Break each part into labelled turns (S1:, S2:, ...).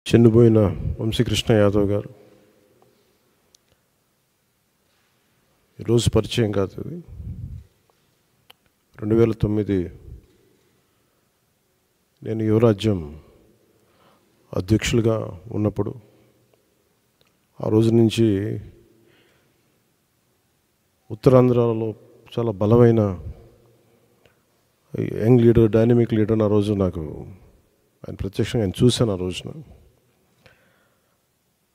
S1: చెన్నుబోయిన వంశీకృష్ణ యాదవ్ గారు ఈరోజు పరిచయం కాదు. ఇది 2009 నేను యువరాజ్యం అధ్యక్షులుగా ఉన్నప్పుడు ఆ రోజు నుంచి ఉత్తరాంధ్రలో చాలా బలమైన యంగ్ లీడర్, డైనమిక్ లీడర్. ఆ రోజు నాకు ఆయన ప్రత్యక్షంగా ఆయన చూశాను ఆ రోజున.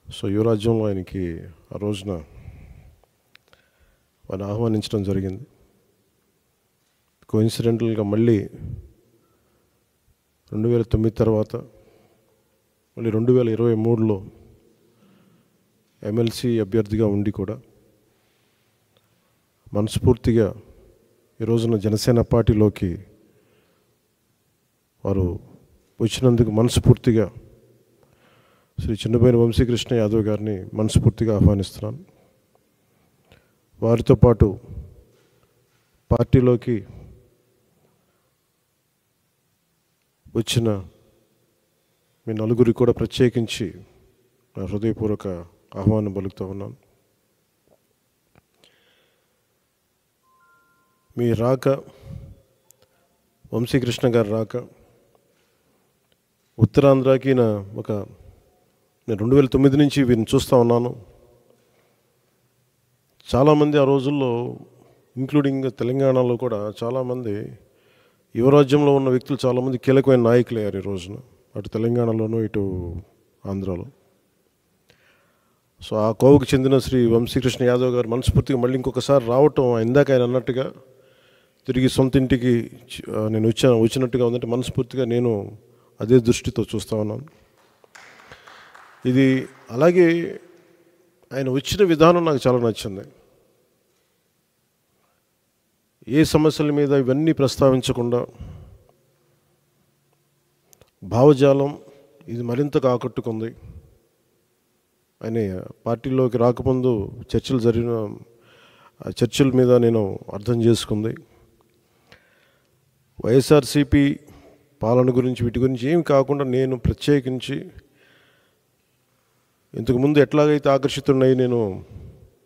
S1: సో యువరాజ్యంలో ఆయనకి ఆ రోజున ఆయన ఆహ్వానించడం జరిగింది. కోఇన్సిడెంటల్గా మళ్ళీ 2009 తర్వాత మళ్ళీ 2023లో ఎమ్మెల్సీ అభ్యర్థిగా ఉండి కూడా మనస్ఫూర్తిగా ఈ రోజున జనసేన పార్టీలోకి వారు వచ్చినందుకు మనస్ఫూర్తిగా శ్రీ చెన్నుబోయిన వంశీకృష్ణ యాదవ్ గారిని మనస్ఫూర్తిగా ఆహ్వానిస్తున్నాను. వారితో పాటు పార్టీలోకి వచ్చిన మీ నలుగురికి కూడా ప్రత్యేకించి నా హృదయపూర్వక ఆహ్వానం పలుకుతూ ఉన్నాను. మీ రాక, వంశీకృష్ణ గారి రాక ఉత్తరాంధ్రకి నేను 2009 నుంచి వీరిని చూస్తూ ఉన్నాను. చాలామంది ఆ రోజుల్లో ఇంక్లూడింగ్ తెలంగాణలో కూడా చాలామంది యువరాజ్యంలో ఉన్న వ్యక్తులు చాలామంది కీలకమైన నాయకులు అయ్యారు ఈ రోజున, అటు తెలంగాణలోనూ ఇటు ఆంధ్రాలో. సో ఆ కోవకు చెందిన శ్రీ వంశీకృష్ణ యాదవ్ గారు మనస్ఫూర్తిగా మళ్ళీ ఇంకొకసారి రావటం, ఇందాక ఆయన అన్నట్టుగా తిరిగి సొంత ఇంటికి నేను వచ్చినట్టుగా ఉందంటే మనస్ఫూర్తిగా నేను అదే దృష్టితో చూస్తూ ఉన్నాను. ఇది అలాగే ఆయన వచ్చిన విధానం నాకు చాలా నచ్చింది. ఏ సమస్యల మీద ఇవన్నీ ప్రస్తావించకుండా భావజాలం ఇది మరింతగా ఆకట్టుకుంది. ఆయన పార్టీలోకి రాకముందు చర్చల మీద నేను అర్థం చేసుకుంది. వైఎస్ఆర్సీపీ పాలన గురించి వీటి గురించి ఏమి కాకుండా నేను ప్రత్యేకించి ఇంతకుముందు ఎట్లాగైతే ఆకర్షితున్నాయి నేను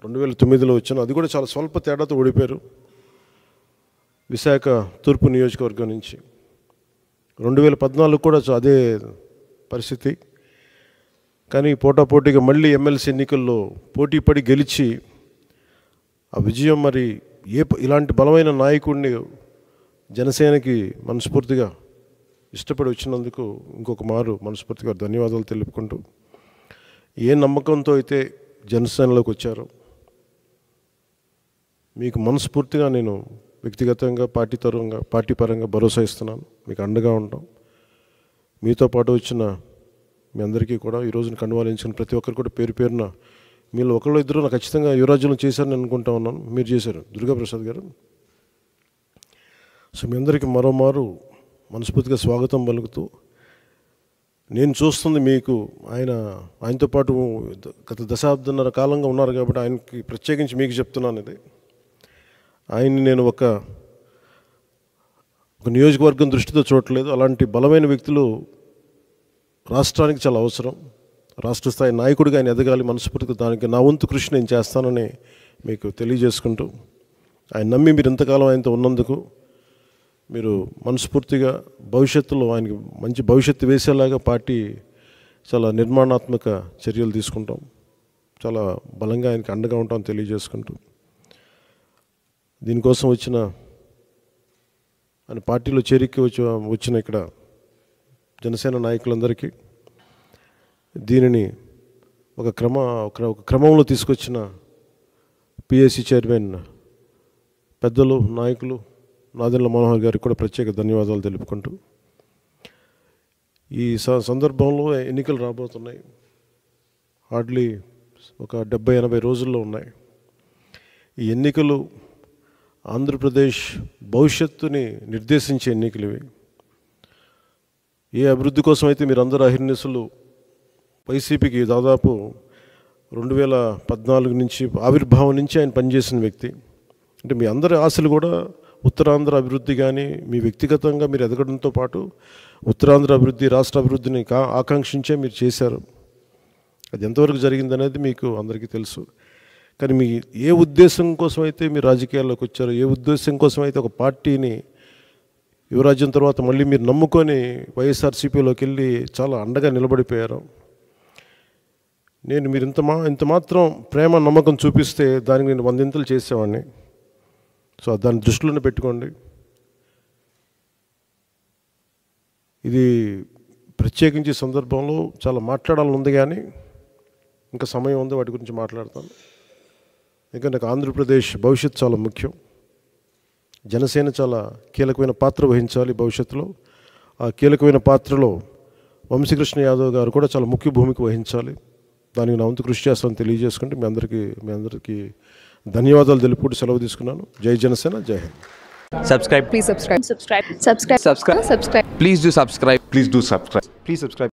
S1: 2009లో వచ్చాను, అది కూడా చాలా స్వల్ప తేడాతో ఓడిపోయారు విశాఖ తూర్పు నియోజకవర్గం నుంచి. 2014 కూడా అదే పరిస్థితి. కానీ పోటాపోటీగా మళ్ళీ ఎమ్మెల్సీ ఎన్నికల్లో పోటీపడి గెలిచి ఆ విజయం మరి ఇలాంటి బలమైన నాయకుడిని జనసేనకి మనస్ఫూర్తిగా ఇష్టపడి వచ్చినందుకు ఇంకొక మారు మనస్ఫూర్తిగా ధన్యవాదాలు తెలుపుకుంటూ, ఏ నమ్మకంతో అయితే జనసేనలోకి వచ్చారో మీకు మనస్ఫూర్తిగా నేను వ్యక్తిగతంగా పార్టీ పరంగా భరోసా ఇస్తున్నాను. మీకు అండగా ఉంటాం. మీతో పాటు వచ్చిన మీ అందరికీ కూడా ఈ రోజున కండువాలించిన ప్రతి ఒక్కరు కూడా పేరు పేరున మీరు ఒకళ్ళు ఇద్దరు నాకు ఖచ్చితంగా యువరాజ్యంలో చేశారని అనుకుంటా ఉన్నాను. మీరు చేశారు, దుర్గాప్రసాద్ గారు. సో మీ అందరికీ మరోమారు మనస్ఫూర్తిగా స్వాగతం పలుకుతూ, నేను చూస్తుంది మీకు ఆయనతో పాటు గత దశాబ్దన్నర కాలంగా ఉన్నారు కాబట్టి ఆయనకి ప్రత్యేకించి మీకు చెప్తున్నాను. ఇది ఆయన్ని నేను ఒక నియోజకవర్గం దృష్టితో చూడట్లేదు. అలాంటి బలమైన వ్యక్తులు రాష్ట్రానికి చాలా అవసరం. రాష్ట్ర స్థాయి నాయకుడిగా ఆయన ఎదగాలి. మనస్ఫూర్తిగా దానికి నా వంతు కృషి నేను చేస్తానని మీకు తెలియజేసుకుంటూ, ఆయన నమ్మి మీరు ఇంతకాలం ఆయనతో ఉన్నందుకు మీరు మనస్ఫూర్తిగా భవిష్యత్తులో ఆయనకి మంచి భవిష్యత్తు వేసేలాగా పార్టీ చాలా నిర్మాణాత్మక చర్యలు తీసుకుంటాం. చాలా బలంగా ఆయనకి అండగా ఉంటామని తెలియజేసుకుంటూ, దీనికోసం ఆయన పార్టీలో చేరిక వచ్చిన ఇక్కడ జనసేన నాయకులందరికీ, దీనిని ఒక క్రమంలో తీసుకొచ్చిన పిఎస్సి చైర్మన్ పెద్దలు నాయకులు నాదెండ్ల మనోహర్ గారికి కూడా ప్రత్యేక ధన్యవాదాలు తెలుపుకుంటూ, ఈ సందర్భంలో ఎన్నికలు రాబోతున్నాయి. హార్డ్లీ ఒక 70-80 రోజుల్లో ఉన్నాయి. ఈ ఎన్నికలు ఆంధ్రప్రదేశ్ భవిష్యత్తుని నిర్దేశించే ఎన్నికలు ఇవి. ఏ అభివృద్ధి కోసం అయితే మీరందరూ అహిర్నిశలు వైసీపీకి దాదాపు 2014 నుంచి ఆవిర్భావం నుంచి ఆయన పనిచేసిన వ్యక్తి. అంటే మీ అందరి ఆశలు కూడా ఉత్తరాంధ్ర అభివృద్ధి కానీ మీ వ్యక్తిగతంగా మీరు ఎదగడంతో పాటు ఉత్తరాంధ్ర అభివృద్ధి, రాష్ట్ర అభివృద్ధిని ఆకాంక్షించే మీరు చేశారు. అది ఎంతవరకు జరిగిందనేది మీకు అందరికీ తెలుసు. కానీ మీ ఏ ఉద్దేశం కోసం అయితే మీరు రాజకీయాల్లోకి వచ్చారో, ఏ ఉద్దేశం కోసం అయితే ఒక పార్టీని యువరాజ్యం తర్వాత మళ్ళీ మీరు నమ్ముకొని వైఎస్ఆర్సీపీలోకి వెళ్ళి చాలా అండగా నిలబడిపోయారు. మీరు ఇంత మాత్రం ప్రేమ నమ్మకం చూపిస్తే దానికి నేను 100 ఇంతలు చేసేవాడిని. సో దాన్ని దృష్టిలోనే పెట్టుకోండి. ఇది ప్రత్యేకించి సందర్భంలో చాలా మాట్లాడాలని ఉంది, కానీ ఇంకా సమయం ఉంది, వాటి గురించి మాట్లాడతాను. ఇంకా నాకు ఆంధ్రప్రదేశ్ భవిష్యత్తు చాలా ముఖ్యం. జనసేన చాలా కీలకమైన పాత్ర వహించాలి భవిష్యత్తులో. ఆ కీలకమైన పాత్రలో వంశీకృష్ణ యాదవ్ గారు కూడా చాలా ముఖ్య భూమిక వహించాలి. దానికి నా వంతు కృషి చేస్తానని తెలియజేసుకుంటే మీ అందరికీ ధన్యవాదాలు తెలుపుకుంటూ సెలవు తీసుకున్నాను. జై జనసేన, జై Hind.
S2: Subscribe.
S3: Please subscribe. Subscribe. Subscribe.
S2: Subscribe.
S3: Subscribe.
S2: Please do subscribe.
S4: Please do subscribe.
S2: Please subscribe.